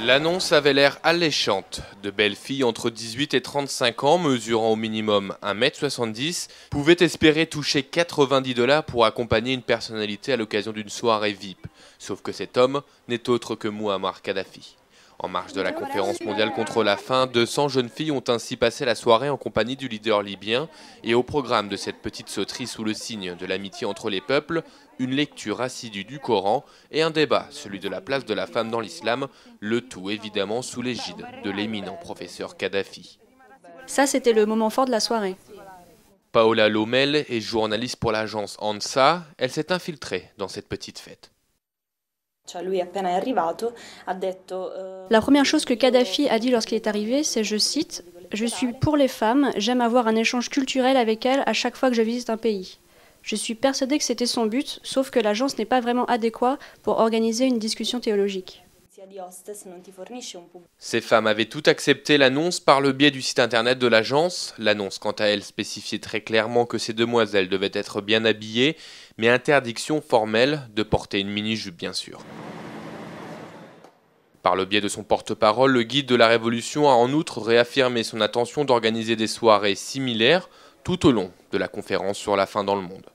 L'annonce avait l'air alléchante. De belles filles entre 18 et 35 ans, mesurant au minimum 1,70 m, pouvaient espérer toucher 90 $ pour accompagner une personnalité à l'occasion d'une soirée VIP. Sauf que cet homme n'est autre que Mouammar Kadhafi. En marge de la conférence mondiale contre la faim, 200 jeunes filles ont ainsi passé la soirée en compagnie du leader libyen. Et au programme de cette petite sauterie sous le signe de l'amitié entre les peuples, une lecture assidue du Coran et un débat, celui de la place de la femme dans l'islam, le tout évidemment sous l'égide de l'éminent professeur Kadhafi. Ça, c'était le moment fort de la soirée. Paola Lomel est journaliste pour l'agence ANSA. Elle s'est infiltrée dans cette petite fête. La première chose que Kadhafi a dit lorsqu'il est arrivé, c'est, je cite, « Je suis pour les femmes, j'aime avoir un échange culturel avec elles à chaque fois que je visite un pays. » Je suis persuadée que c'était son but, sauf que l'agence n'est pas vraiment adéquate pour organiser une discussion théologique. Ces femmes avaient toutes accepté l'annonce par le biais du site internet de l'agence. L'annonce, quant à elle, spécifiait très clairement que ces demoiselles devaient être bien habillées, mais interdiction formelle de porter une mini-jupe, bien sûr. Par le biais de son porte-parole, le guide de la Révolution a en outre réaffirmé son intention d'organiser des soirées similaires tout au long de la conférence sur la faim dans le monde.